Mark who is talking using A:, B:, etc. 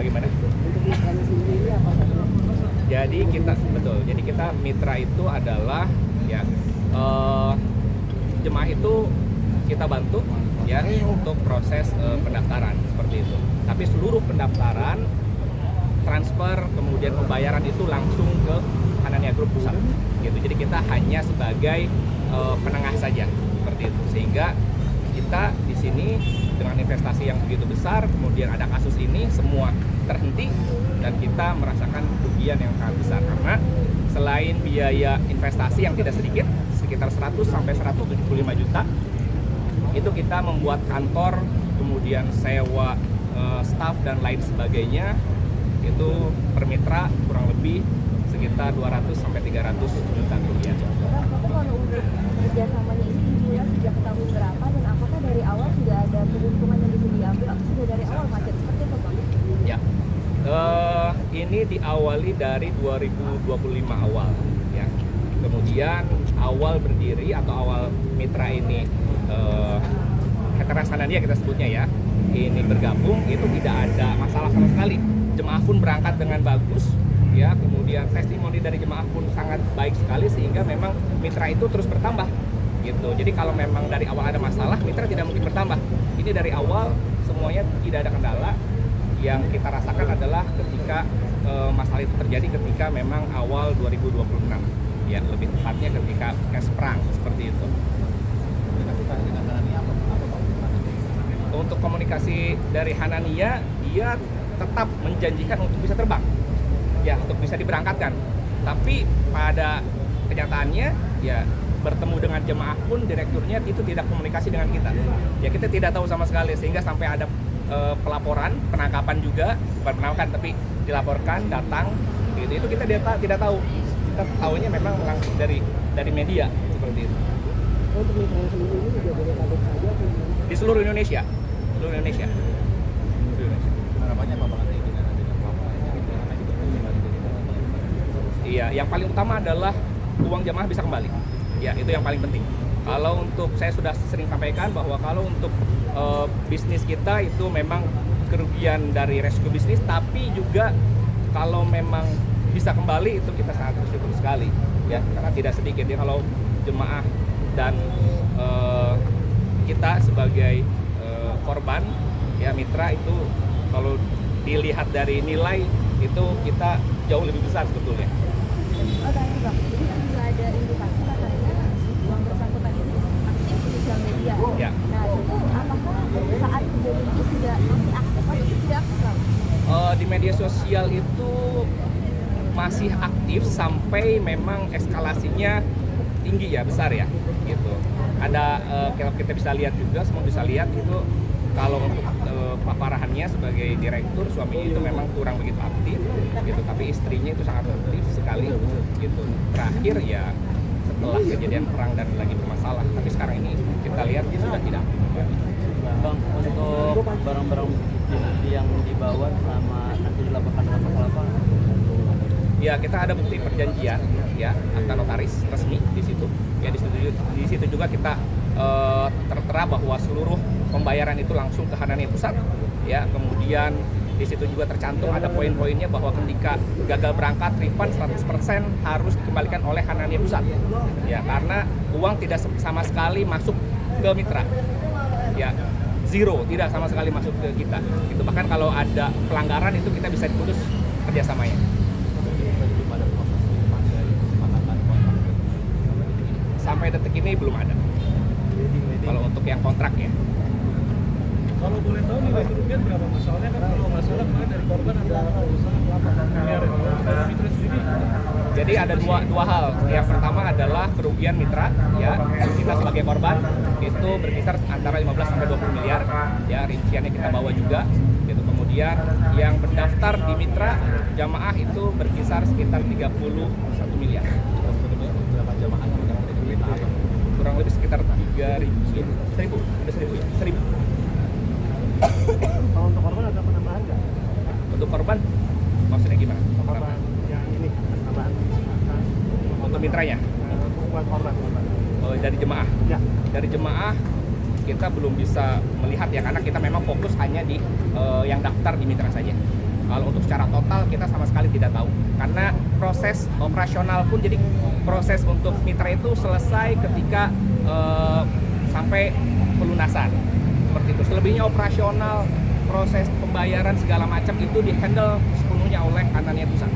A: Bagaimana?
B: Untuk mitranya sendiri ini apa saja?
A: Jadi kita mitra itu adalah ya jemaah itu kita bantu ya untuk proses pendaftaran seperti itu. Tapi seluruh pendaftaran, transfer, kemudian pembayaran itu langsung ke Hanania Group pusat. Gitu. Jadi kita hanya sebagai penengah saja seperti itu. Sehingga kita di sini dengan investasi yang begitu besar, kemudian ada kasus ini, semua terhenti dan kita merasakan kerugian yang sangat besar karena selain biaya investasi yang tidak sedikit, sekitar 100 sampai 175 juta, itu kita membuat kantor, kemudian sewa staff dan lain sebagainya, itu per mitra kurang lebih sekitar 200 sampai 300 juta rupiah.
C: Tapi kalau untuk kerjasamanya ini dimulai sejak tahun berapa dan apakah dari awal sudah ada keuntungan yang bisa diambil atau sudah dari awal macet seperti itu Bang?
A: Ya, ini diawali dari 2025 awal ya. Kemudian awal berdiri atau awal mitra ini Veteran Hanania kita sebutnya ya, ini bergabung itu tidak ada masalah sama sekali. Jemaah pun berangkat dengan bagus ya, kemudian testimoni dari jemaah pun sangat baik sekali sehingga memang mitra itu terus bertambah gitu. Jadi kalau memang dari awal ada masalah, mitra tidak mungkin bertambah. Ini dari awal semuanya tidak ada kendala. Yang kita rasakan adalah ketika masalah itu terjadi ketika memang awal 2026 ya, lebih tepatnya ketika cash perang seperti itu. Untuk komunikasi dari Hanania, dia tetap menjanjikan untuk bisa terbang ya, untuk bisa diberangkatkan, tapi pada kenyataannya ya bertemu dengan jemaah pun direkturnya itu tidak komunikasi dengan kita ya, kita tidak tahu sama sekali sehingga sampai ada pelaporan penangkapan juga, bukan penangkapan tapi dilaporkan datang gitu, itu kita tidak tahu, kita tahunya memang langsung dari media seperti itu.
B: Untuk mitranya sendiri ini juga boleh kaget saja atau gimana?
A: Di seluruh Indonesia.
D: Harapannya apa Bang? Dengan adanya pelaporannya
A: Iya, yang paling utama adalah uang jamaah bisa kembali. Ya, itu yang paling penting. Kalau untuk, saya sudah sering sampaikan bahwa kalau untuk bisnis kita itu memang kerugian dari resiko bisnis, tapi juga kalau memang bisa kembali itu kita sangat bersyukur sekali ya, karena tidak sedikit ya kalau jemaah dan kita sebagai korban ya, mitra itu kalau dilihat dari nilai itu kita jauh lebih besar sebetulnya.
C: Oh tadi Bang, jadi kan juga ada indikasi katanya uang bersangkutan ini aktif di sosial media.
A: Ya.
C: Nah itu apakah saat kejadian itu sudah masih aktif atau tidak aktif Bang?
A: Di media sosial itu masih aktif sampai memang eskalasinya tinggi ya, besar ya gitu. Ada kalau kita bisa lihat juga, semua bisa lihat itu kalau untuk paparahannya sebagai direktur, suaminya itu memang kurang begitu aktif gitu, tapi istrinya itu sangat aktif sekali gitu. Terakhir ya setelah kejadian perang dan lagi bermasalah, tapi sekarang ini kita lihat sudah tidak aktif.
D: Bang, untuk barang-barang yang dibawa sama nanti dilaporkan dengan pasal apa?
A: Ya, kita ada bukti perjanjian ya, akta notaris resmi di situ. Ya di situ juga kita tertera bahwa seluruh pembayaran itu langsung ke Hanania Pusat ya. Kemudian di situ juga tercantum ada poin-poinnya bahwa ketika gagal berangkat, refund 100% harus dikembalikan oleh Hanania Pusat. Ya, karena uang tidak sama sekali masuk ke mitra. Ya, zero, tidak sama sekali masuk ke kita. Itu bahkan kalau ada pelanggaran itu kita bisa diputus kerjasamanya. Sampai detik ini belum ada. Kalau untuk yang kontrak ya.
E: Kalau boleh tahu nilai kerugian berapa? Soalnya kan kalau nggak salah kemarin dari korban ada usaha 8 miliar. Dari mitra sendiri.
A: Jadi ada dua hal. Yang pertama adalah kerugian mitra ya. Kita sebagai korban itu berkisar antara 15 sampai 20 miliar. Ya, rinciannya kita bawa juga. Gitu. Kemudian yang mendaftar di mitra jamaah itu berkisar sekitar 31 miliar.
D: Berapa jamaah yang ada di berita apa?
A: Kurang lebih sekitar 1.000.
B: Kalau untuk korban ada penambahan nggak?
A: Untuk korban maksudnya gimana?
B: Korban yang ini penambahan.
A: Untuk mitranya
B: Buat korban.
A: dari jemaah.
B: Ya.
A: Dari jemaah kita belum bisa melihat ya, karena kita memang fokus hanya di yang daftar di mitra saja. Kalau untuk secara total kita sama sekali tidak tahu, karena proses operasional pun, jadi proses untuk mitra itu selesai ketika sampai pelunasan seperti itu. Selebihnya operasional, proses pembayaran segala macam itu dihandle sepenuhnya oleh Hanania Pusat.